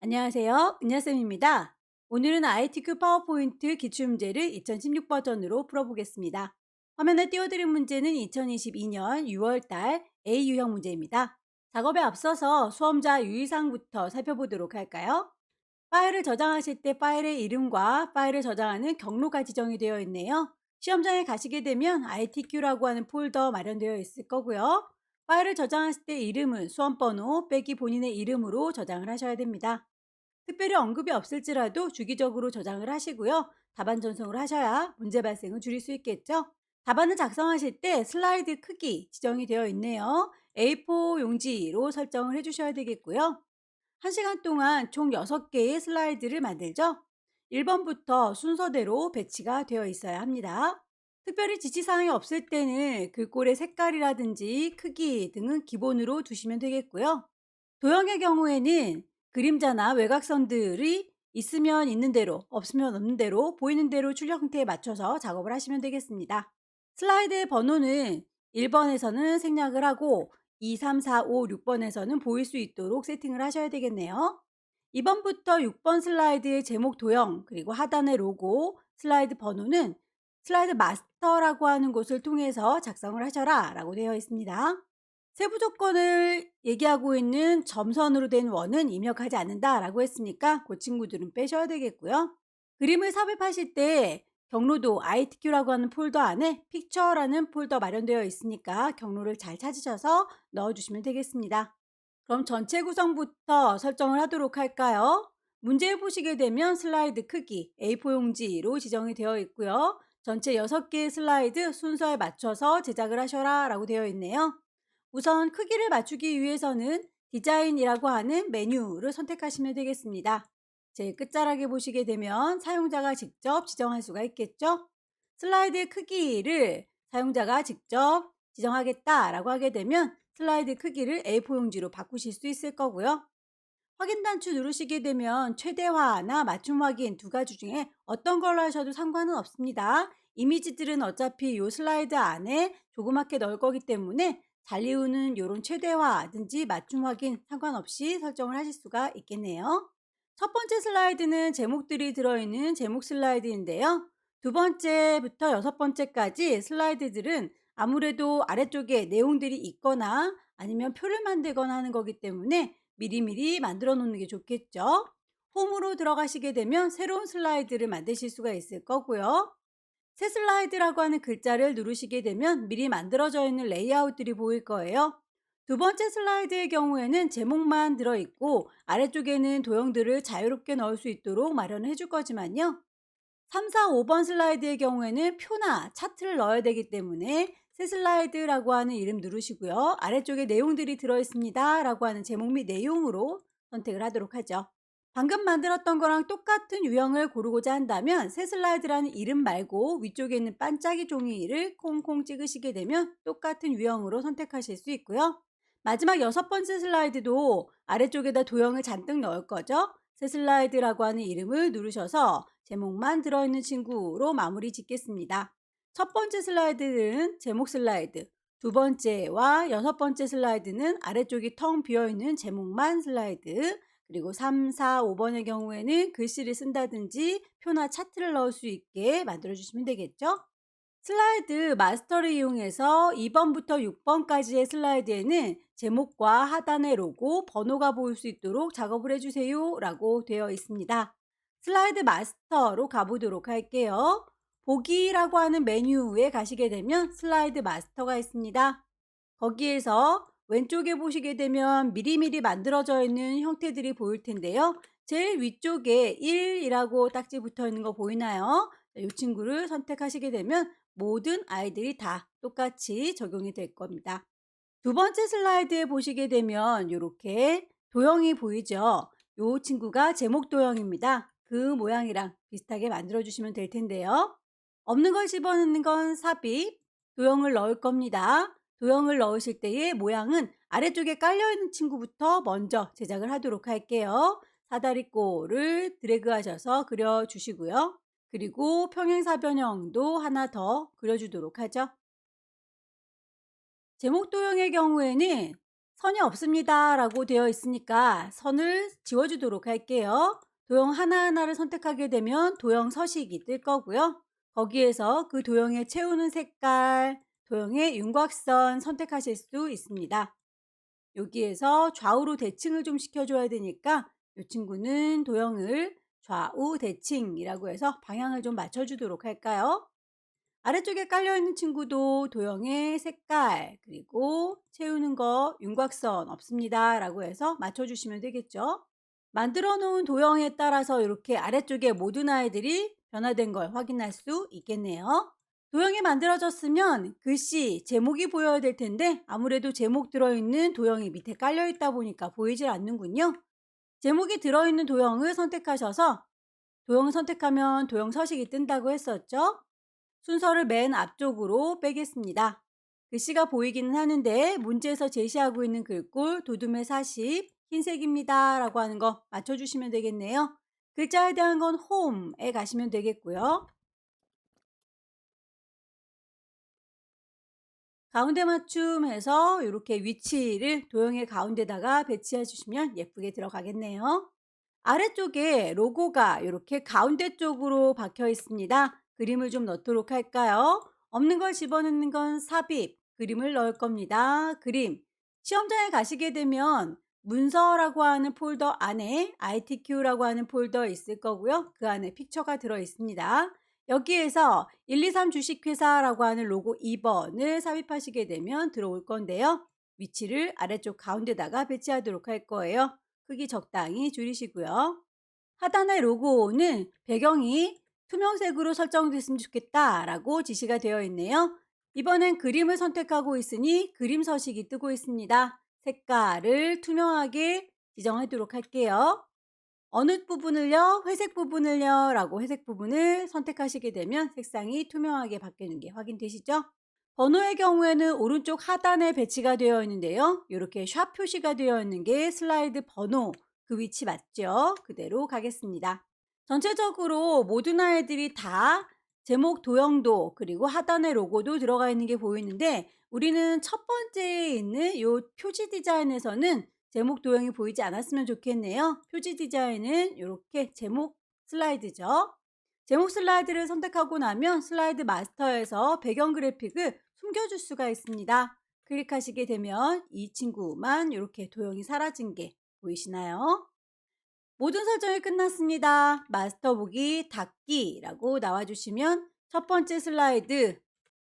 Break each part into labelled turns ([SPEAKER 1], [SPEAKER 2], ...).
[SPEAKER 1] 안녕하세요. 은하쌤입니다. 오늘은 ITQ 파워포인트 기출문제를 2016 버전으로 풀어보겠습니다. 화면에 띄워드린 문제는 2022년 6월달 A 유형 문제입니다. 작업에 앞서서 수험자 유의사항부터 살펴보도록 할까요? 파일을 저장하실 때 파일의 이름과 파일을 저장하는 경로가 지정이 되어 있네요. 시험장에 가시게 되면 ITQ라고 하는 폴더 마련되어 있을 거고요. 파일을 저장하실 때 이름은 수험번호 빼기 본인의 이름으로 저장을 하셔야 됩니다. 특별히 언급이 없을지라도 주기적으로 저장을 하시고요. 답안 전송을 하셔야 문제 발생을 줄일 수 있겠죠. 답안을 작성하실 때 슬라이드 크기 지정이 되어 있네요. A4 용지로 설정을 해주셔야 되겠고요. 1시간 동안 총 6개의 슬라이드를 만들죠. 1번부터 순서대로 배치가 되어 있어야 합니다. 특별히 지시사항이 없을 때는 글꼴의 색깔이라든지 크기 등은 기본으로 두시면 되겠고요. 도형의 경우에는 그림자나 외곽선들이 있으면 있는 대로, 없으면 없는 대로, 보이는 대로 출력 형태에 맞춰서 작업을 하시면 되겠습니다. 슬라이드의 번호는 1번에서는 생략을 하고 2, 3, 4, 5, 6번에서는 보일 수 있도록 세팅을 하셔야 되겠네요. 2번부터 6번 슬라이드의 제목 도형, 그리고 하단의 로고, 슬라이드 번호는 슬라이드 마스터라고 하는 곳을 통해서 작성을 하셔라 라고 되어 있습니다. 세부 조건을 얘기하고 있는 점선으로 된 원은 입력하지 않는다 라고 했으니까 그 친구들은 빼셔야 되겠고요. 그림을 삽입하실 때 경로도 ITQ라고 하는 폴더 안에 픽처라는 폴더 마련되어 있으니까 경로를 잘 찾으셔서 넣어주시면 되겠습니다. 그럼 전체 구성부터 설정을 하도록 할까요? 문제를 보시게 되면 슬라이드 크기 A4 용지로 지정이 되어 있고요. 전체 6개의 슬라이드 순서에 맞춰서 제작을 하셔라 라고 되어 있네요. 우선 크기를 맞추기 위해서는 디자인이라고 하는 메뉴를 선택하시면 되겠습니다. 제일 끝자락에 보시게 되면 사용자가 직접 지정할 수가 있겠죠. 슬라이드 크기를 사용자가 직접 지정하겠다라고 하게 되면 슬라이드 크기를 A4 용지로 바꾸실 수 있을 거고요. 확인 단추 누르시게 되면 최대화나 맞춤 확인 두 가지 중에 어떤 걸로 하셔도 상관은 없습니다. 이미지들은 어차피 이 슬라이드 안에 조그맣게 넣을 거기 때문에 잘리우는 이런 최대화든지 맞춤 확인 상관없이 설정을 하실 수가 있겠네요. 첫 번째 슬라이드는 제목들이 들어있는 제목 슬라이드인데요. 두 번째부터 여섯 번째까지 슬라이드들은 아무래도 아래쪽에 내용들이 있거나 아니면 표를 만들거나 하는 거기 때문에 미리미리 만들어 놓는 게 좋겠죠. 홈으로 들어가시게 되면 새로운 슬라이드를 만드실 수가 있을 거고요. 새 슬라이드라고 하는 글자를 누르시게 되면 미리 만들어져 있는 레이아웃들이 보일 거예요. 두 번째 슬라이드의 경우에는 제목만 들어있고 아래쪽에는 도형들을 자유롭게 넣을 수 있도록 마련을 해줄 거지만요. 3, 4, 5번 슬라이드의 경우에는 표나 차트를 넣어야 되기 때문에 새 슬라이드라고 하는 이름 누르시고요. 아래쪽에 내용들이 들어있습니다 라고 하는 제목 및 내용으로 선택을 하도록 하죠. 방금 만들었던 거랑 똑같은 유형을 고르고자 한다면 새 슬라이드라는 이름 말고 위쪽에 있는 반짝이 종이를 콩콩 찍으시게 되면 똑같은 유형으로 선택하실 수 있고요. 마지막 6번째 슬라이드도 아래쪽에다 도형을 잔뜩 넣을 거죠. 새 슬라이드라고 하는 이름을 누르셔서 제목만 들어있는 친구로 마무리 짓겠습니다. 첫 번째 슬라이드는 제목 슬라이드, 두 번째와 여섯 번째 슬라이드는 아래쪽이 텅 비어있는 제목만 슬라이드, 그리고 3, 4, 5번의 경우에는 글씨를 쓴다든지 표나 차트를 넣을 수 있게 만들어주시면 되겠죠. 슬라이드 마스터를 이용해서 2번부터 6번까지의 슬라이드에는 제목과 하단의 로고, 번호가 보일 수 있도록 작업을 해주세요 라고 되어 있습니다. 슬라이드 마스터로 가보도록 할게요. 보기라고 하는 메뉴에 가시게 되면 슬라이드 마스터가 있습니다. 거기에서 왼쪽에 보시게 되면 미리미리 만들어져 있는 형태들이 보일 텐데요. 제일 위쪽에 1이라고 딱지 붙어 있는 거 보이나요? 이 친구를 선택하시게 되면 모든 아이들이 다 똑같이 적용이 될 겁니다. 두 번째 슬라이드에 보시게 되면 이렇게 도형이 보이죠? 이 친구가 제목 도형입니다. 그 모양이랑 비슷하게 만들어 주시면 될 텐데요. 없는 걸 집어넣는 건 삽입, 도형을 넣을 겁니다. 도형을 넣으실 때의 모양은 아래쪽에 깔려있는 친구부터 먼저 제작을 하도록 할게요. 사다리꼴을 드래그 하셔서 그려주시고요. 그리고 평행사변형도 하나 더 그려주도록 하죠. 제목 도형의 경우에는 선이 없습니다 라고 되어 있으니까 선을 지워주도록 할게요. 도형 하나하나를 선택하게 되면 도형 서식이 뜰 거고요. 거기에서 그 도형에 채우는 색깔, 도형의 윤곽선 선택하실 수 있습니다. 여기에서 좌우로 대칭을 좀 시켜줘야 되니까 이 친구는 도형을 좌우 대칭이라고 해서 방향을 좀 맞춰주도록 할까요? 아래쪽에 깔려있는 친구도 도형의 색깔 그리고 채우는 거 윤곽선 없습니다 라고 해서 맞춰주시면 되겠죠. 만들어 놓은 도형에 따라서 이렇게 아래쪽에 모든 아이들이 변화된 걸 확인할 수 있겠네요. 도형이 만들어졌으면 글씨, 제목이 보여야 될 텐데 아무래도 제목 들어있는 도형이 밑에 깔려 있다 보니까 보이질 않는군요. 제목이 들어있는 도형을 선택하셔서 도형을 선택하면 도형 서식이 뜬다고 했었죠. 순서를 맨 앞쪽으로 빼겠습니다. 글씨가 보이기는 하는데 문제에서 제시하고 있는 글꼴 도둠의 40 흰색입니다 라고 하는 거 맞춰주시면 되겠네요. 글자에 대한 건 홈에 가시면 되겠고요. 가운데 맞춤해서 이렇게 위치를 도형의 가운데다가 배치해 주시면 예쁘게 들어가겠네요. 아래쪽에 로고가 이렇게 가운데 쪽으로 박혀 있습니다. 그림을 좀 넣도록 할까요? 없는 걸 집어넣는 건 삽입, 그림을 넣을 겁니다. 그림. 시험장에 가시게 되면 문서라고 하는 폴더 안에 ITQ라고 하는 폴더 있을 거고요. 그 안에 픽처가 들어 있습니다. 여기에서 123 주식회사라고 하는 로고 2번을 삽입하시게 되면 들어올 건데요. 위치를 아래쪽 가운데다가 배치하도록 할 거예요. 크기 적당히 줄이시고요. 하단의 로고는 배경이 투명색으로 설정됐으면 좋겠다라고 지시가 되어 있네요. 이번엔 그림을 선택하고 있으니 그림 서식이 뜨고 있습니다. 색깔을 투명하게 지정하도록 할게요. 어느 부분을요? 회색 부분을요? 라고 회색 부분을 선택하시게 되면 색상이 투명하게 바뀌는 게 확인되시죠? 번호의 경우에는 오른쪽 하단에 배치가 되어 있는데요. 이렇게 샵 표시가 되어 있는 게 슬라이드 번호, 그 위치 맞죠? 그대로 가겠습니다. 전체적으로 모든 아이들이 다 제목 도형도 그리고 하단의 로고도 들어가 있는 게 보이는데 우리는 첫 번째에 있는 이 표지 디자인에서는 제목 도형이 보이지 않았으면 좋겠네요. 표지 디자인은 이렇게 제목 슬라이드죠. 제목 슬라이드를 선택하고 나면 슬라이드 마스터에서 배경 그래픽을 숨겨줄 수가 있습니다. 클릭하시게 되면 이 친구만 이렇게 도형이 사라진 게 보이시나요? 모든 설정이 끝났습니다. 마스터 보기 닫기라고 나와주시면 첫 번째 슬라이드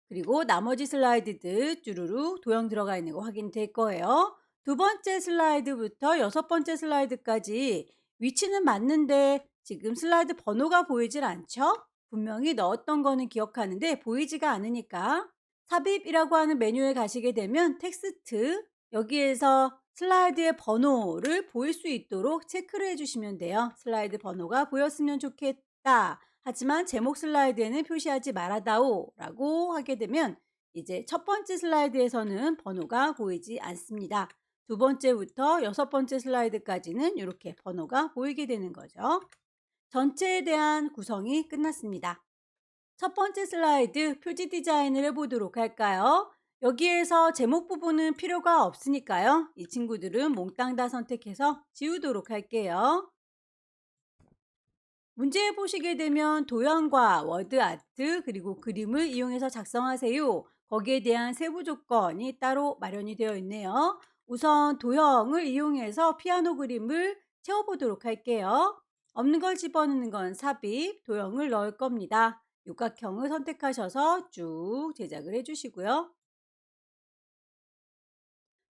[SPEAKER 1] 그리고 나머지 슬라이드들 쭈루루 도형 들어가 있는 거 확인될 거예요. 두 번째 슬라이드부터 여섯 번째 슬라이드까지 위치는 맞는데 지금 슬라이드 번호가 보이질 않죠? 분명히 넣었던 거는 기억하는데 보이지가 않으니까 삽입이라고 하는 메뉴에 가시게 되면 텍스트 여기에서 슬라이드의 번호를 보일 수 있도록 체크를 해주시면 돼요. 슬라이드 번호가 보였으면 좋겠다. 하지만 제목 슬라이드에는 표시하지 말아다오 라고 하게 되면 이제 첫 번째 슬라이드에서는 번호가 보이지 않습니다. 두 번째부터 여섯 번째 슬라이드까지는 이렇게 번호가 보이게 되는 거죠. 전체에 대한 구성이 끝났습니다. 첫 번째 슬라이드 표지 디자인을 해보도록 할까요? 여기에서 제목 부분은 필요가 없으니까요. 이 친구들은 몽땅 다 선택해서 지우도록 할게요. 문제 보시게 되면 도형과 워드 아트 그리고 그림을 이용해서 작성하세요. 거기에 대한 세부 조건이 따로 마련이 되어 있네요. 우선 도형을 이용해서 피아노 그림을 채워보도록 할게요. 없는 걸 집어넣는 건 삽입, 도형을 넣을 겁니다. 육각형을 선택하셔서 쭉 제작을 해주시고요.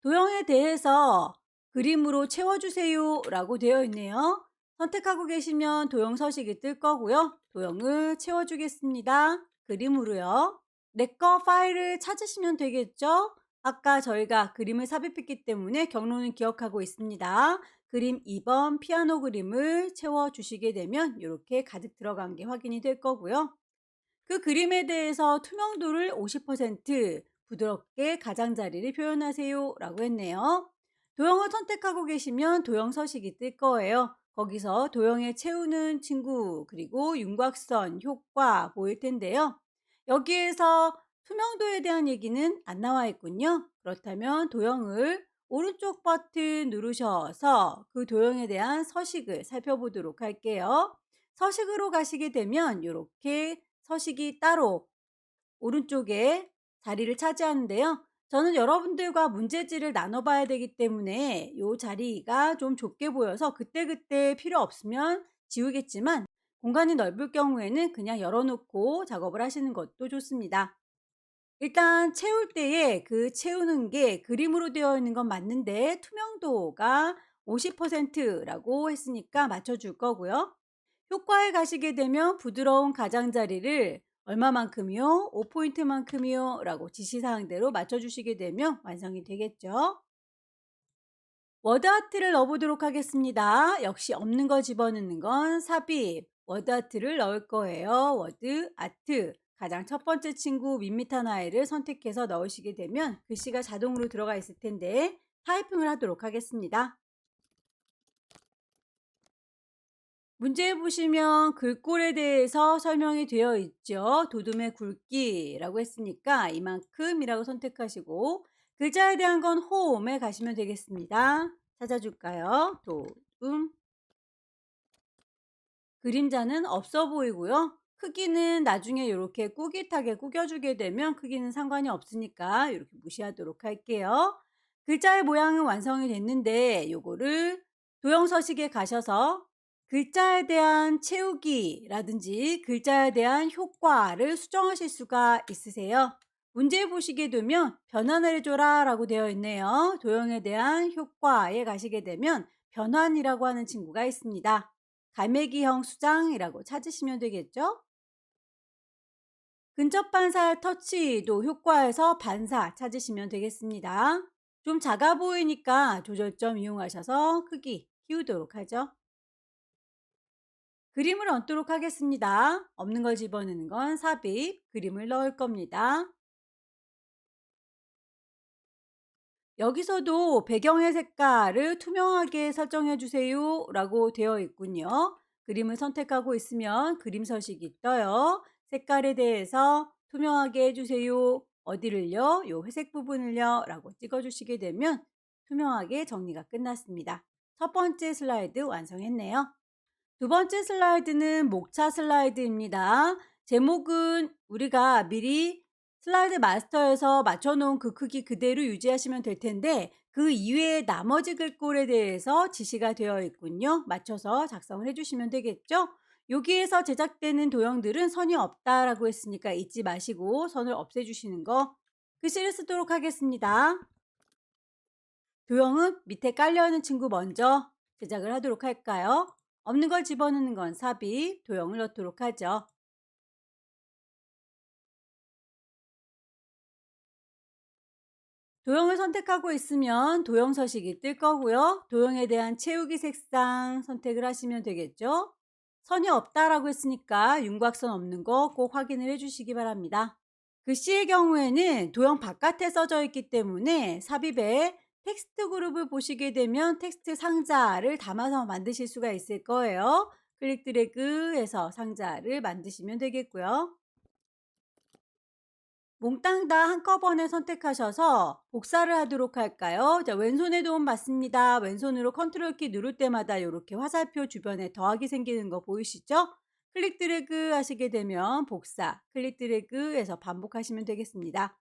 [SPEAKER 1] 도형에 대해서 그림으로 채워주세요 라고 되어 있네요. 선택하고 계시면 도형 서식이 뜰 거고요. 도형을 채워주겠습니다. 그림으로요. 내거 파일을 찾으시면 되겠죠? 아까 저희가 그림을 삽입했기 때문에 경로는 기억하고 있습니다. 그림 2번 피아노 그림을 채워주시게 되면 이렇게 가득 들어간 게 확인이 될 거고요. 그 그림에 대해서 투명도를 50% 부드럽게 가장자리를 표현하세요 라고 했네요. 도형을 선택하고 계시면 도형 서식이 뜰 거예요. 거기서 도형에 채우는 친구 그리고 윤곽선 효과 보일 텐데요. 여기에서 투명도에 대한 얘기는 안 나와 있군요. 그렇다면 도형을 오른쪽 버튼 누르셔서 그 도형에 대한 서식을 살펴보도록 할게요. 서식으로 가시게 되면 이렇게 서식이 따로 오른쪽에 자리를 차지하는데요. 저는 여러분들과 문제지를 나눠봐야 되기 때문에 이 자리가 좀 좁게 보여서 그때그때 필요 없으면 지우겠지만 공간이 넓을 경우에는 그냥 열어놓고 작업을 하시는 것도 좋습니다. 일단 채울 때에 그 채우는 게 그림으로 되어 있는 건 맞는데 투명도가 50%라고 했으니까 맞춰줄 거고요. 효과에 가시게 되면 부드러운 가장자리를 얼마만큼이요? 5포인트만큼이요? 라고 지시사항대로 맞춰주시게 되면 완성이 되겠죠. 워드아트를 넣어보도록 하겠습니다. 역시 없는 거 집어넣는 건 삽입. 워드아트를 넣을 거예요. 워드아트. 가장 첫 번째 친구 밋밋한 아이를 선택해서 넣으시게 되면 글씨가 자동으로 들어가 있을 텐데 타이핑을 하도록 하겠습니다. 문제에 보시면 글꼴에 대해서 설명이 되어 있죠. 도둠의 굵기라고 했으니까 이만큼이라고 선택하시고 글자에 대한 건 홈에 가시면 되겠습니다. 찾아줄까요? 도둠. 그림자는 없어 보이고요. 크기는 나중에 이렇게 꾸깃하게 구겨주게 되면 크기는 상관이 없으니까 이렇게 무시하도록 할게요. 글자의 모양은 완성이 됐는데 요거를 도형 서식에 가셔서 글자에 대한 채우기라든지 글자에 대한 효과를 수정하실 수가 있으세요. 문제 보시게 되면 변환을 해줘라 라고 되어 있네요. 도형에 대한 효과에 가시게 되면 변환이라고 하는 친구가 있습니다. 갈매기형 수장이라고 찾으시면 되겠죠? 근접 반사 터치도 효과에서 반사 찾으시면 되겠습니다. 좀 작아 보이니까 조절점 이용하셔서 크기 키우도록 하죠. 그림을 얹도록 하겠습니다. 없는 걸 집어넣는 건 삽입, 그림을 넣을 겁니다. 여기서도 배경의 색깔을 투명하게 설정해 주세요 라고 되어 있군요. 그림을 선택하고 있으면 그림 서식이 떠요. 색깔에 대해서 투명하게 해주세요. 어디를요? 요 회색 부분을요 라고 찍어 주시게 되면 투명하게 정리가 끝났습니다. 첫 번째 슬라이드 완성했네요. 두 번째 슬라이드는 목차 슬라이드입니다. 제목은 우리가 미리 슬라이드 마스터에서 맞춰놓은 그 크기 그대로 유지하시면 될 텐데 그 이외의 나머지 글꼴에 대해서 지시가 되어 있군요. 맞춰서 작성을 해주시면 되겠죠. 여기에서 제작되는 도형들은 선이 없다라고 했으니까 잊지 마시고 선을 없애주시는 거 글씨를 쓰도록 하겠습니다. 도형은 밑에 깔려있는 친구 먼저 제작을 하도록 할까요? 없는 걸 집어넣는 건 삽입, 도형을 넣도록 하죠. 도형을 선택하고 있으면 도형 서식이 뜰 거고요. 도형에 대한 채우기 색상 선택을 하시면 되겠죠. 선이 없다라고 했으니까 윤곽선 없는 거 꼭 확인을 해주시기 바랍니다. 글씨의 경우에는 도형 바깥에 써져 있기 때문에 삽입에 텍스트 그룹을 보시게 되면 텍스트 상자를 담아서 만드실 수가 있을 거예요. 클릭 드래그 해서 상자를 만드시면 되겠고요. 몽땅 다 한꺼번에 선택하셔서 복사를 하도록 할까요? 자, 왼손에 도움 받습니다. 왼손으로 컨트롤 키 누를 때마다 이렇게 화살표 주변에 더하기 생기는 거 보이시죠? 클릭 드래그 하시게 되면 복사, 클릭 드래그 해서 반복하시면 되겠습니다.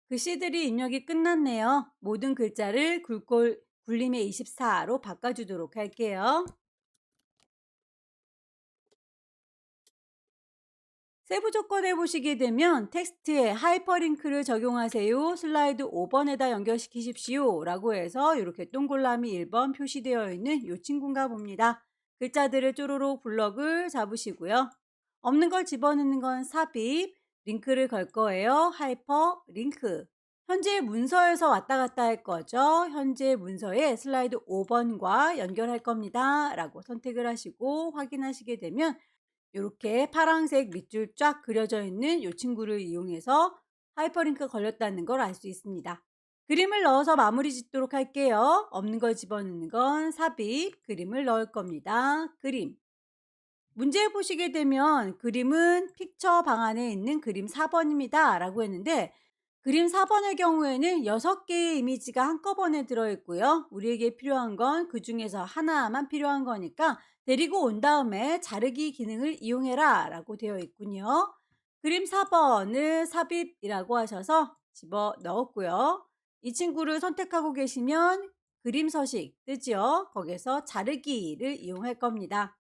[SPEAKER 1] 글씨들이 입력이 끝났네요. 모든 글자를 굵골 굴림의 24로 바꿔주도록 할게요. 세부 조건에 보시게 되면 텍스트에 하이퍼링크를 적용하세요. 슬라이드 5번에다 연결시키십시오. 라고 해서 이렇게 동글라미 1번 표시되어 있는 이 친구인가 봅니다. 글자들을 쪼로록 블럭을 잡으시고요. 없는 걸 집어넣는 건 삽입, 링크를 걸 거예요. 하이퍼링크. 현재 문서에서 왔다 갔다 할 거죠. 현재 문서에 슬라이드 5번과 연결할 겁니다. 라고 선택을 하시고 확인하시게 되면 이렇게 파란색 밑줄 쫙 그려져 있는 이 친구를 이용해서 하이퍼링크가 걸렸다는 걸 알 수 있습니다. 그림을 넣어서 마무리 짓도록 할게요. 없는 걸 집어넣는 건 삽입, 그림을 넣을 겁니다. 그림. 문제 보시게 되면 그림은 픽처 방안에 있는 그림 4번입니다. 라고 했는데 그림 4번의 경우에는 6개의 이미지가 한꺼번에 들어있고요. 우리에게 필요한 건 그 중에서 하나만 필요한 거니까 데리고 온 다음에 자르기 기능을 이용해라 라고 되어 있군요. 그림 4번을 삽입이라고 하셔서 집어 넣었고요. 이 친구를 선택하고 계시면 그림 서식 뜨지요. 거기서 자르기를 이용할 겁니다.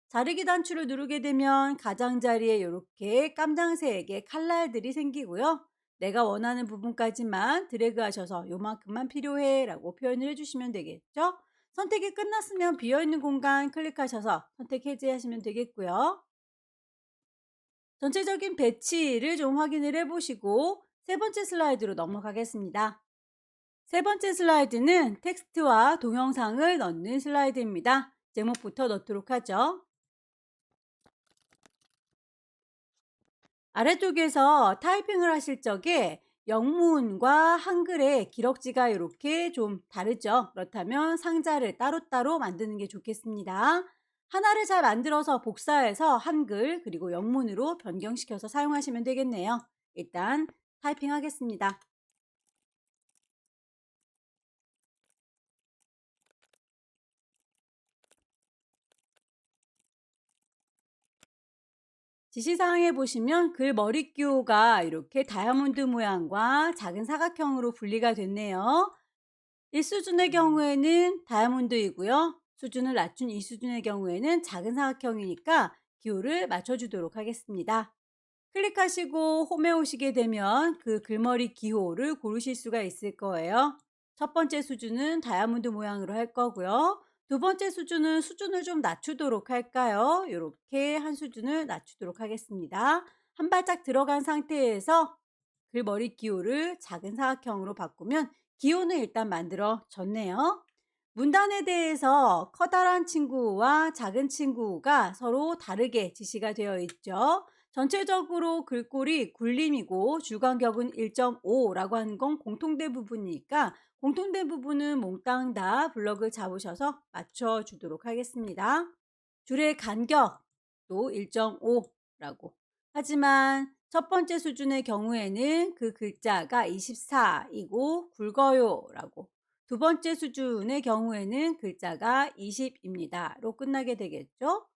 [SPEAKER 1] 자르기 단추를 누르게 되면 가장자리에 이렇게 깜장색의 칼날들이 생기고요. 내가 원하는 부분까지만 드래그 하셔서 요만큼만 필요해 라고 표현을 해주시면 되겠죠. 선택이 끝났으면 비어있는 공간 클릭하셔서 선택 해제하시면 되겠고요. 전체적인 배치를 좀 확인을 해보시고 세 번째 슬라이드로 넘어가겠습니다. 세 번째 슬라이드는 텍스트와 동영상을 넣는 슬라이드입니다. 제목부터 넣도록 하죠. 아래쪽에서 타이핑을 하실 적에 영문과 한글의 기럭지가 이렇게 좀 다르죠. 그렇다면 상자를 따로따로 만드는 게 좋겠습니다. 하나를 잘 만들어서 복사해서 한글 그리고 영문으로 변경시켜서 사용하시면 되겠네요. 일단 타이핑 하겠습니다. 지시사항에 보시면 글 머릿기호가 이렇게 다이아몬드 모양과 작은 사각형으로 분리가 됐네요. 1수준의 경우에는 다이아몬드이고요. 수준을 낮춘 2수준의 경우에는 작은 사각형이니까 기호를 맞춰주도록 하겠습니다. 클릭하시고 홈에 오시게 되면 그 글머리 기호를 고르실 수가 있을 거예요. 첫 번째 수준은 다이아몬드 모양으로 할 거고요. 두 번째 수준은 수준을 좀 낮추도록 할까요? 이렇게 한 수준을 낮추도록 하겠습니다. 한 발짝 들어간 상태에서 글머리 기호를 작은 사각형으로 바꾸면 기호는 일단 만들어졌네요. 문단에 대해서 커다란 친구와 작은 친구가 서로 다르게 지시가 되어 있죠. 전체적으로 글꼴이 굴림이고 주간격은 1.5라고 하는 건 공통된 부분이니까 공통된 부분은 몽땅 다 블럭을 잡으셔서 맞춰주도록 하겠습니다. 줄의 간격도 1.5라고. 하지만 첫 번째 수준의 경우에는 그 글자가 24이고 굵어요 라고, 두 번째 수준의 경우에는 글자가 20입니다. 로 끝나게 되겠죠.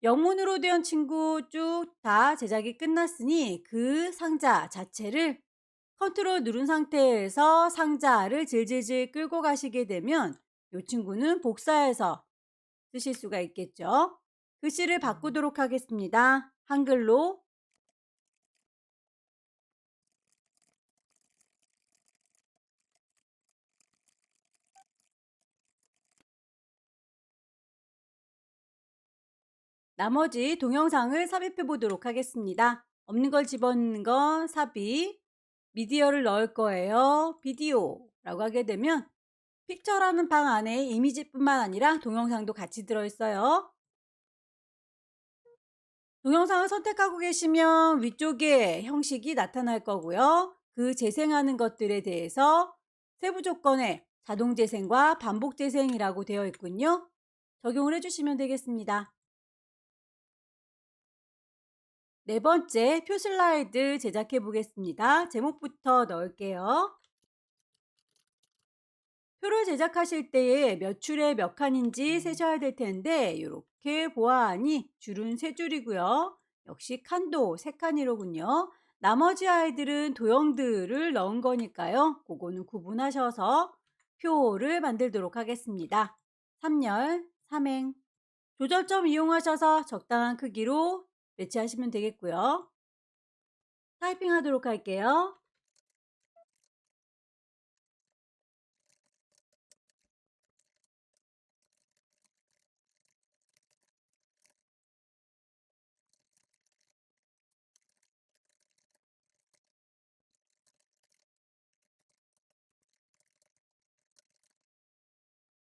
[SPEAKER 1] 영문으로 된 친구 쭉 다 제작이 끝났으니 그 상자 자체를 컨트롤 누른 상태에서 상자를 질질질 끌고 가시게 되면 이 친구는 복사해서 쓰실 수가 있겠죠. 글씨를 바꾸도록 하겠습니다. 한글로. 나머지 동영상을 삽입해 보도록 하겠습니다. 없는 걸 집어넣는 건 삽입, 미디어를 넣을 거예요. 비디오라고 하게 되면 픽처라는 방 안에 이미지뿐만 아니라 동영상도 같이 들어있어요. 동영상을 선택하고 계시면 위쪽에 형식이 나타날 거고요. 그 재생하는 것들에 대해서 세부 조건에 자동 재생과 반복 재생이라고 되어 있군요. 적용을 해주시면 되겠습니다. 네 번째 표 슬라이드 제작해 보겠습니다. 제목부터 넣을게요. 표를 제작하실 때에 몇 줄에 몇 칸인지 세셔야 될 텐데 이렇게 보아하니 줄은 3줄이고요. 역시 칸도 3칸이로군요. 나머지 아이들은 도형들을 넣은 거니까요. 그거는 구분하셔서 표를 만들도록 하겠습니다. 3열, 3행. 조절점 이용하셔서 적당한 크기로 배치하시면 되겠고요. 타이핑 하도록 할게요.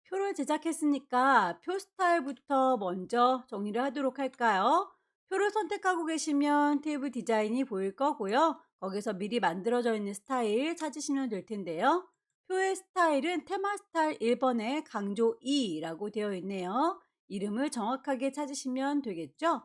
[SPEAKER 1] 표를 제작했으니까 표 스타일부터 먼저 정리를 하도록 할까요? 표를 선택하고 계시면 테이블 디자인이 보일 거고요. 거기서 미리 만들어져 있는 스타일 찾으시면 될 텐데요. 표의 스타일은 테마 스타일 1번에 강조 2라고 되어 있네요. 이름을 정확하게 찾으시면 되겠죠?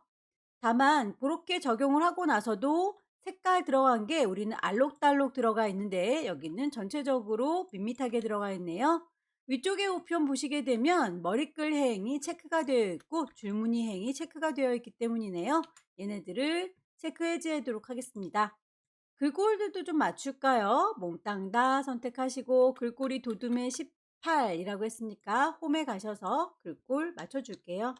[SPEAKER 1] 다만 그렇게 적용을 하고 나서도 색깔 들어간 게 우리는 알록달록 들어가 있는데 여기는 전체적으로 밋밋하게 들어가 있네요. 위쪽에 우편 보시게 되면 머리글 행이 체크가 되어 있고 줄무늬 행이 체크가 되어 있기 때문이네요. 얘네들을 체크 해제하도록 하겠습니다. 글꼴들도 좀 맞출까요? 몽땅 다 선택하시고 글꼴이 도둠의 18이라고 했으니까 홈에 가셔서 글꼴 맞춰줄게요.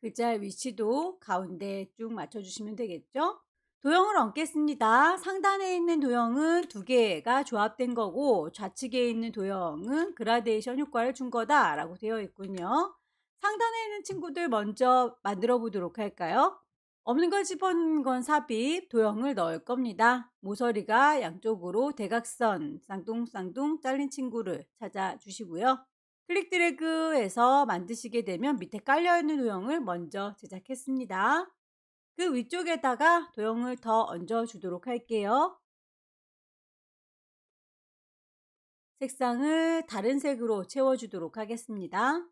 [SPEAKER 1] 글자의 위치도 가운데 쭉 맞춰주시면 되겠죠? 도형을 얹겠습니다. 상단에 있는 도형은 두 개가 조합된 거고 좌측에 있는 도형은 그라데이션 효과를 준 거다라고 되어 있군요. 상단에 있는 친구들 먼저 만들어 보도록 할까요? 없는 걸 집어넣은 건 삽입, 도형을 넣을 겁니다. 모서리가 양쪽으로 대각선 쌍둥쌍둥 잘린 친구를 찾아주시고요. 클릭 드래그해서 만드시게 되면 밑에 깔려있는 도형을 먼저 제작했습니다. 그 위쪽에다가 도형을 더 얹어 주도록 할게요. 색상을 다른 색으로 채워주도록 하겠습니다.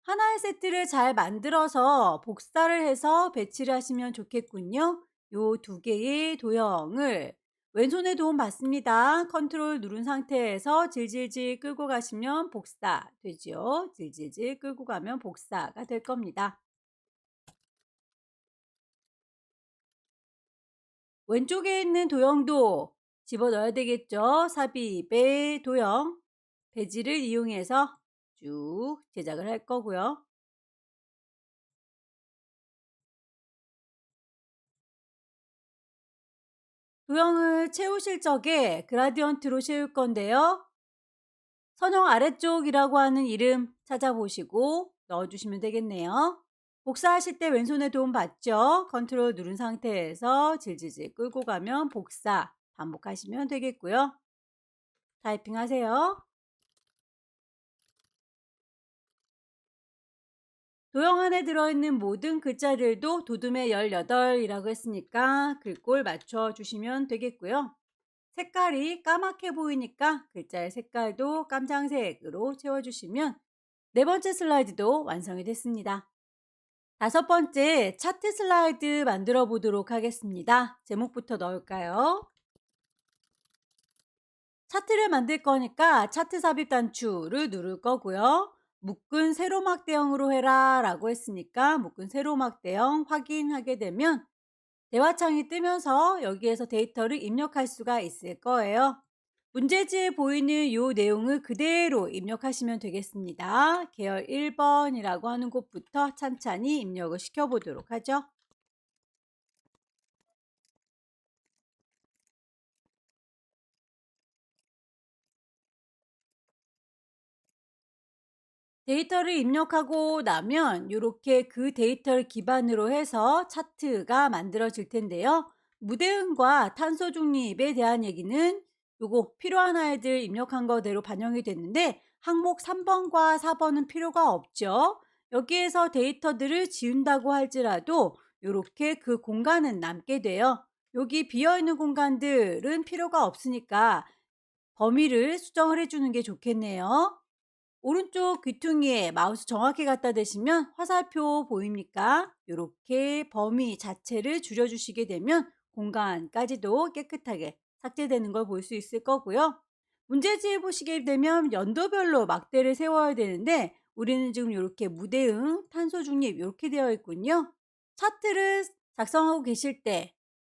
[SPEAKER 1] 하나의 세트를 잘 만들어서 복사를 해서 배치를 하시면 좋겠군요. 요 두 개의 도형을 왼손에 도움 받습니다. 컨트롤 누른 상태에서 질질질 끌고 가시면 복사 되죠. 질질질 끌고 가면 복사가 될 겁니다. 왼쪽에 있는 도형도 집어넣어야 되겠죠. 삽입의 도형, 배지를 이용해서 쭉 제작을 할 거고요. 도형을 채우실 적에 그라디언트로 채울 건데요. 선형 아래쪽이라고 하는 이름 찾아보시고 넣어주시면 되겠네요. 복사하실 때 왼손에 도움 받죠? 컨트롤 누른 상태에서 질질질 끌고 가면 복사 반복하시면 되겠고요. 타이핑 하세요. 도형 안에 들어있는 모든 글자들도 도둠의 18이라고 했으니까 글꼴 맞춰주시면 되겠고요. 색깔이 까맣게 보이니까 글자의 색깔도 깜장색으로 채워주시면 네 번째 슬라이드도 완성이 됐습니다. 다섯 번째 차트 슬라이드 만들어 보도록 하겠습니다. 제목부터 넣을까요? 차트를 만들 거니까 차트 삽입 단추를 누를 거고요. 묶은 세로막 대형으로 해라 라고 했으니까 묶은 세로막 대형 확인하게 되면 대화창이 뜨면서 여기에서 데이터를 입력할 수가 있을 거예요. 문제지에 보이는 이 내용을 그대로 입력하시면 되겠습니다. 계열 1번이라고 하는 곳부터 찬찬히 입력을 시켜보도록 하죠. 데이터를 입력하고 나면 이렇게 그 데이터를 기반으로 해서 차트가 만들어질 텐데요. 무대응과 탄소 중립에 대한 얘기는 요거 필요한 아이들 입력한 거대로 반영이 됐는데 항목 3번과 4번은 필요가 없죠. 여기에서 데이터들을 지운다고 할지라도 이렇게 그 공간은 남게 돼요. 여기 비어있는 공간들은 필요가 없으니까 범위를 수정을 해주는 게 좋겠네요. 오른쪽 귀퉁이에 마우스 정확히 갖다 대시면 화살표 보입니까? 이렇게 범위 자체를 줄여주시게 되면 공간까지도 깨끗하게 삭제되는 걸 볼 수 있을 거고요. 문제지에 보시게 되면 연도별로 막대를 세워야 되는데 우리는 지금 이렇게 무대응, 탄소 중립 이렇게 되어 있군요. 차트를 작성하고 계실 때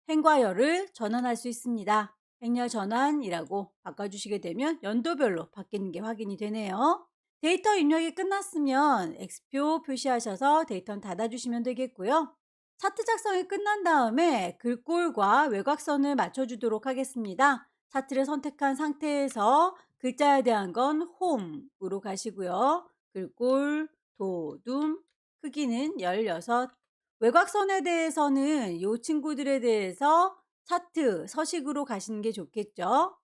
[SPEAKER 1] 행과 열을 전환할 수 있습니다. 행렬 전환이라고 바꿔주시게 되면 연도별로 바뀌는 게 확인이 되네요. 데이터 입력이 끝났으면 X표 표시하셔서 데이터는 닫아주시면 되겠고요. 차트 작성이 끝난 다음에 글꼴과 외곽선을 맞춰주도록 하겠습니다. 차트를 선택한 상태에서 글자에 대한 건 홈으로 가시고요. 글꼴, 도둠, 크기는 16. 외곽선에 대해서는 이 친구들에 대해서 차트, 서식으로 가시는 게 좋겠죠.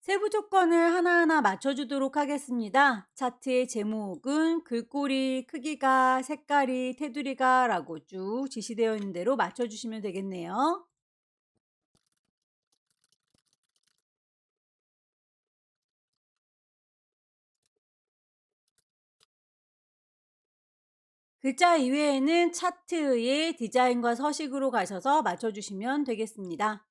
[SPEAKER 1] 세부 조건을 하나하나 맞춰주도록 하겠습니다. 차트의 제목은 글꼴이, 크기가, 색깔이, 테두리가 라고 쭉 지시되어 있는 대로 맞춰주시면 되겠네요. 글자 이외에는 차트의 디자인과 서식으로 가셔서 맞춰주시면 되겠습니다.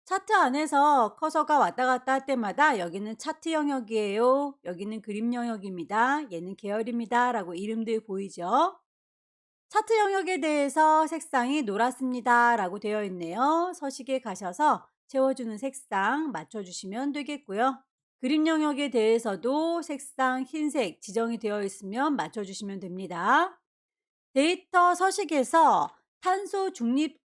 [SPEAKER 1] 차트 안에서 커서가 왔다 갔다 할 때마다 여기는 차트 영역이에요. 여기는 그림 영역입니다. 얘는 계열입니다. 라고 이름들 보이죠? 차트 영역에 대해서 색상이 노랗습니다. 라고 되어 있네요. 서식에 가셔서 채워주는 색상 맞춰주시면 되겠고요. 그림 영역에 대해서도 색상 흰색 지정이 되어 있으면 맞춰주시면 됩니다. 데이터 서식에서 탄소 중립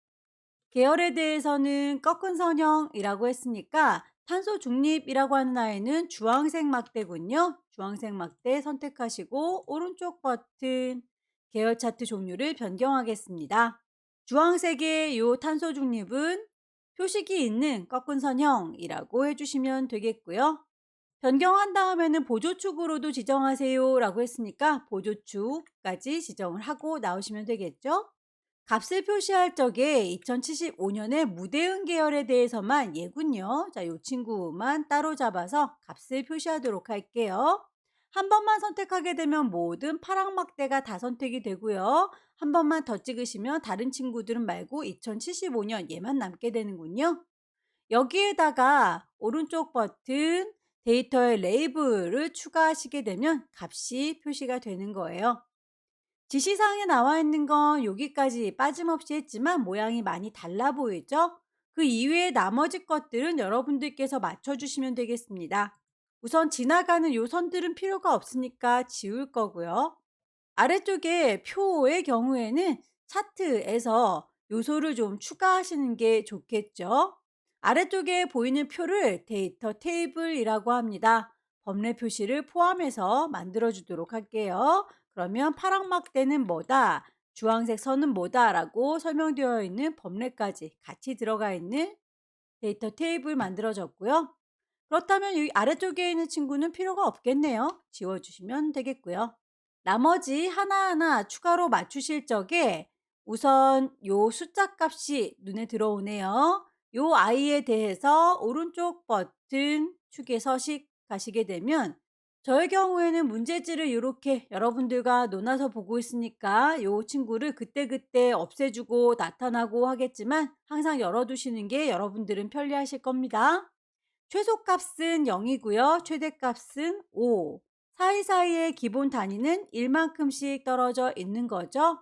[SPEAKER 1] 계열에 대해서는 꺾은 선형이라고 했으니까 탄소 중립이라고 하는 아이는 주황색 막대군요. 주황색 막대 선택하시고 오른쪽 버튼 계열 차트 종류를 변경하겠습니다. 주황색의 요 탄소 중립은 표식이 있는 꺾은 선형이라고 해주시면 되겠고요. 변경한 다음에는 보조축으로도 지정하세요 라고 했으니까 보조축까지 지정을 하고 나오시면 되겠죠. 값을 표시할 적에 2075년에 무대응 계열에 대해서만 얘군요. 자, 이 친구만 따로 잡아서 값을 표시하도록 할게요. 한 번만 선택하게 되면 모든 파랑 막대가 다 선택이 되고요. 한 번만 더 찍으시면 다른 친구들은 말고 2075년 얘만 남게 되는군요. 여기에다가 오른쪽 버튼 데이터의 레이블을 추가하시게 되면 값이 표시가 되는 거예요. 지시사항에 나와 있는 건 여기까지 빠짐없이 했지만 모양이 많이 달라 보이죠? 그 이외의 나머지 것들은 여러분들께서 맞춰주시면 되겠습니다. 우선 지나가는 요 선들은 필요가 없으니까 지울 거고요. 아래쪽에 표의 경우에는 차트에서 요소를 좀 추가하시는 게 좋겠죠. 아래쪽에 보이는 표를 데이터 테이블이라고 합니다. 범례 표시를 포함해서 만들어 주도록 할게요. 그러면 파랑막대는 뭐다, 주황색 선은 뭐다 라고 설명되어 있는 범례까지 같이 들어가 있는 데이터 테이블 만들어졌고요. 그렇다면 이 아래쪽에 있는 친구는 필요가 없겠네요. 지워주시면 되겠고요. 나머지 하나하나 추가로 맞추실 적에 우선 요 숫자 값이 눈에 들어오네요. 요 아이에 대해서 오른쪽 버튼 축에 서식 가시게 되면 저의 경우에는 문제지를 이렇게 여러분들과 논아서 보고 있으니까 요 친구를 그때그때 없애주고 나타나고 하겠지만 항상 열어두시는 게 여러분들은 편리하실 겁니다. 최소값은 0이고요. 최대값은 5. 사이사이의 기본 단위는 1만큼씩 떨어져 있는 거죠.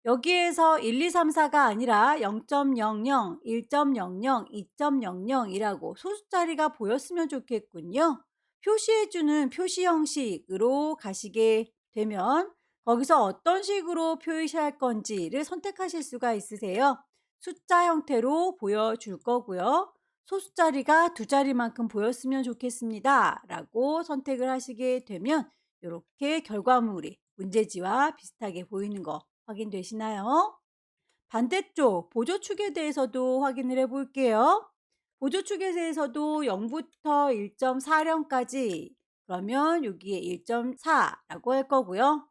[SPEAKER 1] 여기에서 1, 2, 3, 4가 아니라 0.00, 1.00, 2.00이라고 소수자리가 보였으면 좋겠군요. 표시해주는 표시 형식으로 가시게 되면 거기서 어떤 식으로 표시할 건지를 선택하실 수가 있으세요. 숫자 형태로 보여줄 거고요. 소수자리가 두 자리만큼 보였으면 좋겠습니다. 라고 선택을 하시게 되면 이렇게 결과물이 문제지와 비슷하게 보이는 거 확인되시나요? 반대쪽 보조축에 대해서도 확인을 해 볼게요. 보조축에 대해서도 0부터 1.4령까지 그러면 여기에 1.4라고 할 거고요.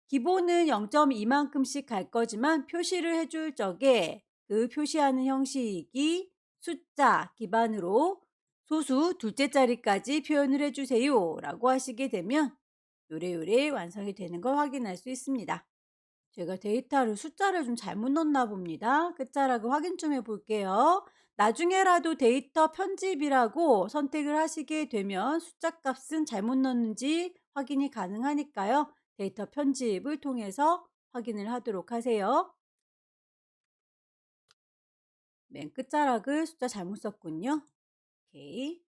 [SPEAKER 1] 기본은 0.2만큼씩 갈 거지만 표시를 해줄 적에 그 표시하는 형식이 숫자 기반으로 소수 둘째 자리까지 표현을 해주세요 라고 하시게 되면 요래요래 완성이 되는 걸 확인할 수 있습니다. 제가 데이터를 숫자를 좀 잘못 넣었나 봅니다. 끝자락을 확인 좀 해볼게요. 나중에라도 데이터 편집이라고 선택을 하시게 되면 숫자 값은 잘못 넣었는지 확인이 가능하니까요. 데이터 편집을 통해서 확인을 하도록 하세요. 맨 끝자락을 숫자 잘못 썼군요. 오케이.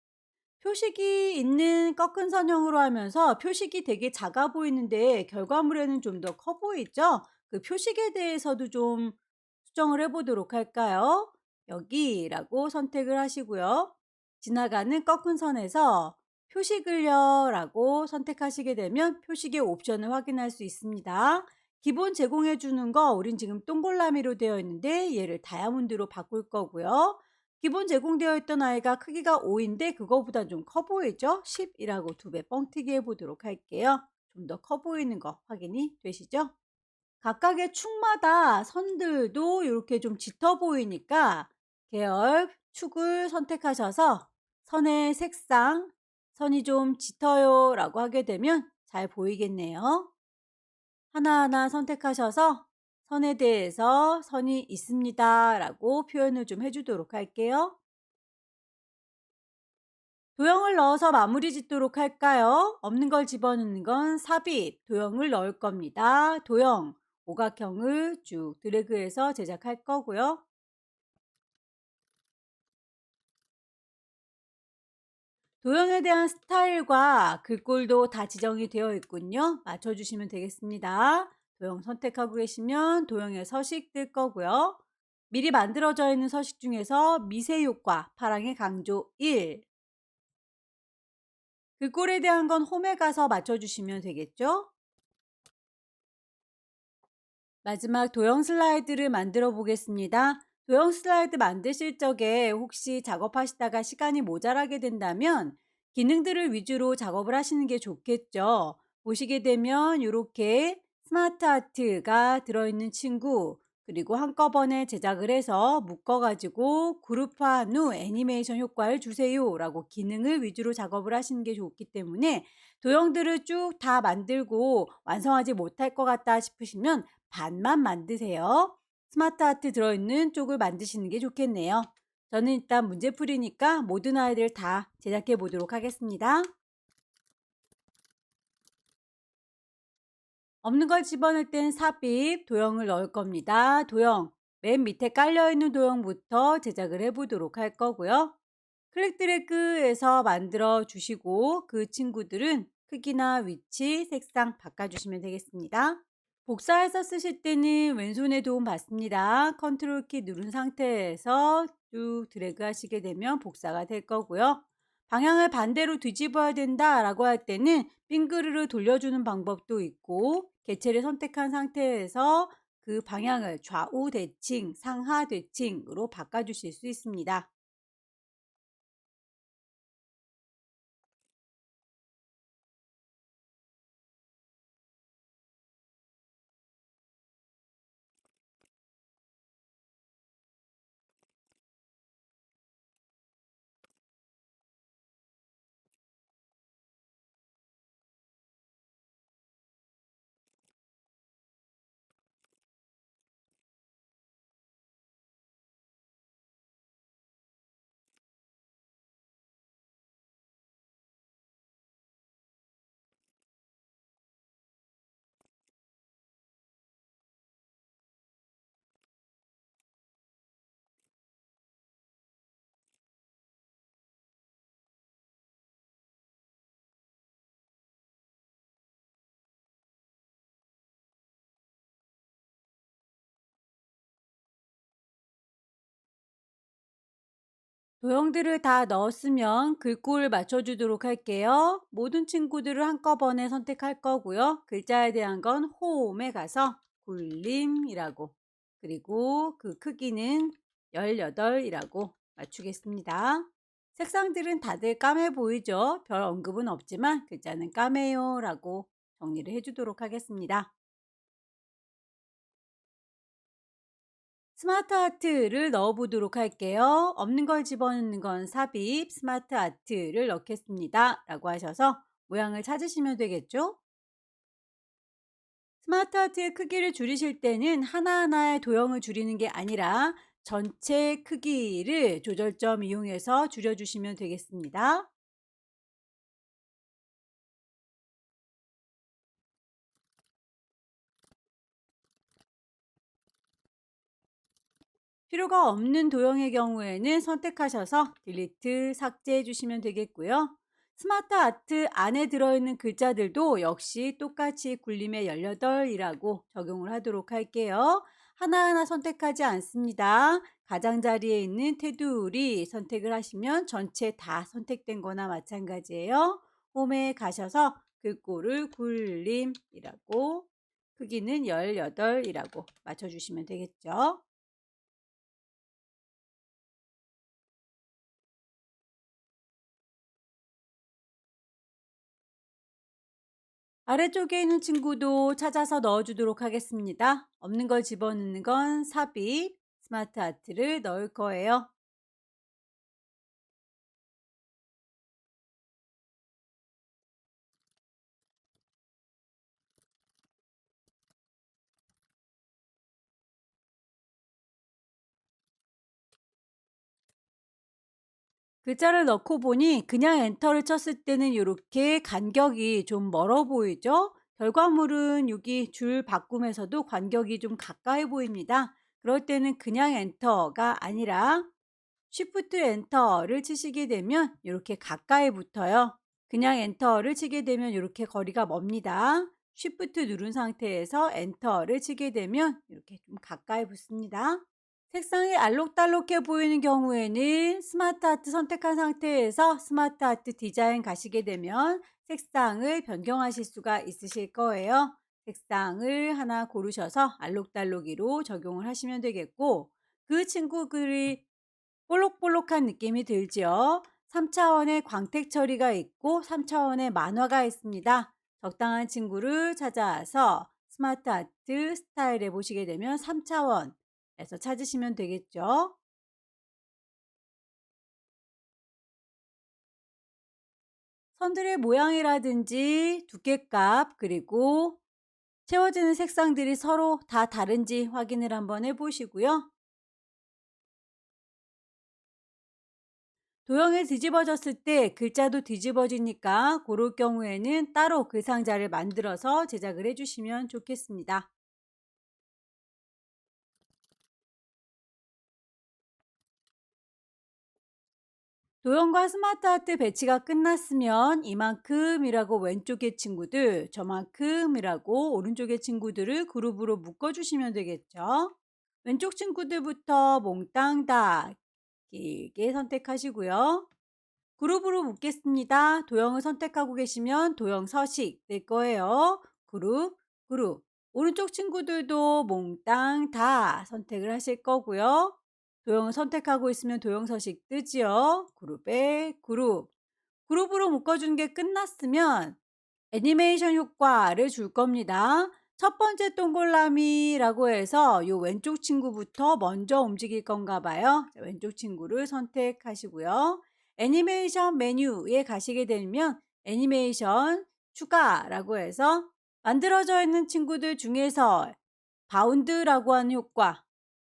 [SPEAKER 1] 표식이 있는 꺾은 선형으로 하면서 표식이 되게 작아 보이는데 결과물에는 좀 더 커 보이죠? 그 표식에 대해서도 좀 수정을 해 보도록 할까요? 여기라고 선택을 하시고요. 지나가는 꺾은 선에서 표식을요 라고 선택하시게 되면 표식의 옵션을 확인할 수 있습니다. 기본 제공해 주는 거 우린 지금 동글라미로 되어 있는데 얘를 다이아몬드로 바꿀 거고요. 기본 제공되어 있던 아이가 크기가 5인데 그거보다 좀 커 보이죠? 10이라고 두 배 뻥튀기 해보도록 할게요. 좀 더 커 보이는 거 확인이 되시죠? 각각의 축마다 선들도 이렇게 좀 짙어 보이니까 계열 축을 선택하셔서 선의 색상, 선이 좀 짙어요 라고 하게 되면 잘 보이겠네요. 하나하나 선택하셔서 선에 대해서 선이 있습니다 라고 표현을 좀 해주도록 할게요. 도형을 넣어서 마무리 짓도록 할까요? 없는 걸 집어넣는 건 삽입, 도형을 넣을 겁니다. 도형, 오각형을 쭉 드래그해서 제작할 거고요. 도형에 대한 스타일과 글꼴도 다 지정이 되어 있군요. 맞춰주시면 되겠습니다. 도형 선택하고 계시면 도형의 서식 뜰 거고요. 미리 만들어져 있는 서식 중에서 미세 효과, 파랑의 강조 1. 글꼴에 대한 건 홈에 가서 맞춰주시면 되겠죠. 마지막 도형 슬라이드를 만들어 보겠습니다. 도형 슬라이드 만드실 적에 혹시 작업하시다가 시간이 모자라게 된다면 기능들을 위주로 작업을 하시는 게 좋겠죠. 보시게 되면 이렇게 스마트 아트가 들어있는 친구, 그리고 한꺼번에 제작을 해서 묶어가지고 그룹화한 후 애니메이션 효과를 주세요 라고 기능을 위주로 작업을 하시는 게 좋기 때문에 도형들을 쭉 다 만들고 완성하지 못할 것 같다 싶으시면 반만 만드세요. 스마트 아트 들어있는 쪽을 만드시는 게 좋겠네요. 저는 일단 문제풀이니까 모든 아이들 다 제작해 보도록 하겠습니다. 없는 걸 집어넣을 땐 삽입, 도형을 넣을 겁니다. 도형, 맨 밑에 깔려있는 도형부터 제작을 해보도록 할 거고요. 클릭 드래그해서 만들어 주시고 그 친구들은 크기나 위치, 색상 바꿔주시면 되겠습니다. 복사해서 쓰실 때는 왼손에 도움 받습니다. 컨트롤 키 누른 상태에서 쭉 드래그 하시게 되면 복사가 될 거고요. 방향을 반대로 뒤집어야 된다라고 할 때는 빙그르르 돌려주는 방법도 있고 개체를 선택한 상태에서 그 방향을 좌우 대칭, 상하 대칭으로 바꿔주실 수 있습니다. 도형들을 다 넣었으면 글꼴을 맞춰주도록 할게요. 모든 친구들을 한꺼번에 선택할 거고요. 글자에 대한 건 홈에 가서 굴림이라고, 그리고 그 크기는 18이라고 맞추겠습니다. 색상들은 다들 까매 보이죠? 별 언급은 없지만 글자는 까매요 라고 정리를 해주도록 하겠습니다. 스마트 아트를 넣어 보도록 할게요. 없는 걸 집어넣는 건 삽입, 스마트 아트를 넣겠습니다 라고 하셔서 모양을 찾으시면 되겠죠. 스마트 아트의 크기를 줄이실 때는 하나하나의 도형을 줄이는 게 아니라 전체 크기를 조절점 이용해서 줄여주시면 되겠습니다. 필요가 없는 도형의 경우에는 선택하셔서 딜리트, 삭제해 주시면 되겠고요. 스마트 아트 안에 들어있는 글자들도 역시 똑같이 굴림의 18이라고 적용을 하도록 할게요. 하나하나 선택하지 않습니다. 가장자리에 있는 테두리 선택을 하시면 전체 다 선택된 거나 마찬가지예요. 홈에 가셔서 글꼴을 굴림이라고, 크기는 18이라고 맞춰주시면 되겠죠. 아래쪽에 있는 친구도 찾아서 넣어주도록 하겠습니다. 없는 걸 집어넣는 건 삽입, 스마트 아트를 넣을 거예요. 글자를 넣고 보니 그냥 엔터를 쳤을 때는 이렇게 간격이 좀 멀어 보이죠? 결과물은 여기 줄 바꿈에서도 간격이 좀 가까이 보입니다. 그럴 때는 그냥 엔터가 아니라 쉬프트 엔터를 치시게 되면 이렇게 가까이 붙어요. 그냥 엔터를 치게 되면 이렇게 거리가 멉니다. 쉬프트 누른 상태에서 엔터를 치게 되면 이렇게 좀 가까이 붙습니다. 색상이 알록달록해 보이는 경우에는 스마트 아트 선택한 상태에서 스마트 아트 디자인 가시게 되면 색상을 변경하실 수가 있으실 거예요. 색상을 하나 고르셔서 알록달록이로 적용을 하시면 되겠고, 그 친구들이 볼록볼록한 느낌이 들죠. 3차원의 광택 처리가 있고 3차원의 만화가 있습니다. 적당한 친구를 찾아서 스마트 아트 스타일에 보시게 되면 3차원에서 찾으시면 되겠죠. 선들의 모양이라든지 두께값 그리고 채워지는 색상들이 서로 다 다른지 확인을 한번 해보시고요. 도형이 뒤집어졌을 때 글자도 뒤집어지니까 고럴 경우에는 따로 그 상자를 만들어서 제작을 해주시면 좋겠습니다. 도형과 스마트 아트 배치가 끝났으면 이만큼이라고 왼쪽의 친구들, 저만큼이라고 오른쪽의 친구들을 그룹으로 묶어주시면 되겠죠. 왼쪽 친구들부터 몽땅 다 길게 선택하시고요. 그룹으로 묶겠습니다. 도형을 선택하고 계시면 도형 서식 될 거예요. 그룹, 그룹. 오른쪽 친구들도 몽땅 다 선택을 하실 거고요. 도형을 선택하고 있으면 도형 서식 뜨지요. 그룹에 그룹. 그룹으로 묶어준 게 끝났으면 애니메이션 효과를 줄 겁니다. 첫 번째 동글라미라고 해서 요 왼쪽 친구부터 먼저 움직일 건가 봐요. 왼쪽 친구를 선택하시고요. 애니메이션 메뉴에 가시게 되면 애니메이션 추가라고 해서 만들어져 있는 친구들 중에서 바운드라고 하는 효과,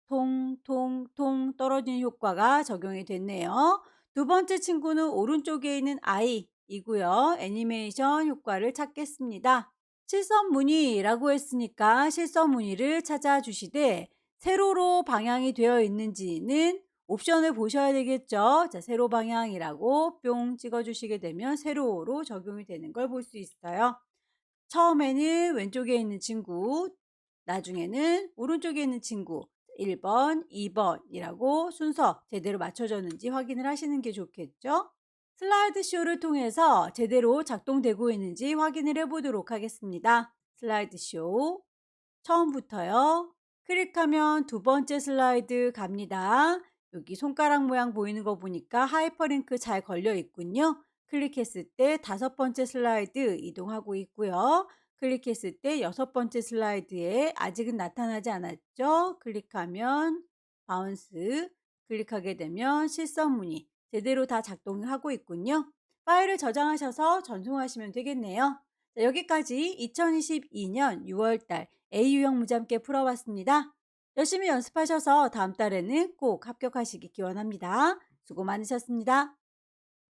[SPEAKER 1] 통통통 떨어지는 효과가 적용이 됐네요. 두 번째 친구는 오른쪽에 있는 아이이고요. 애니메이션 효과를 찾겠습니다. 실선 무늬라고 했으니까 실선 무늬를 찾아주시되 세로로 방향이 되어 있는지는 옵션을 보셔야 되겠죠. 자, 세로 방향이라고 뿅 찍어주시게 되면 세로로 적용이 되는 걸 볼 수 있어요. 처음에는 왼쪽에 있는 친구, 나중에는 오른쪽에 있는 친구 1번, 2번이라고 순서 제대로 맞춰졌는지 확인을 하시는 게 좋겠죠. 슬라이드 쇼를 통해서 제대로 작동되고 있는지 확인을 해보도록 하겠습니다. 슬라이드 쇼 처음부터요. 클릭하면 두 번째 슬라이드 갑니다. 여기 손가락 모양 보이는 거 보니까 하이퍼링크 잘 걸려 있군요. 클릭했을 때 다섯 번째 슬라이드 이동하고 있고요. 클릭했을 때 여섯 번째 슬라이드에 아직은 나타나지 않았죠. 클릭하면 바운스, 클릭하게 되면 실선 무늬 제대로 다 작동하고 있군요. 파일을 저장하셔서 전송하시면 되겠네요. 자, 여기까지 2022년 6월달 A유형 문제 함께 풀어봤습니다. 열심히 연습하셔서 다음 달에는 꼭 합격하시기 기원합니다. 수고 많으셨습니다.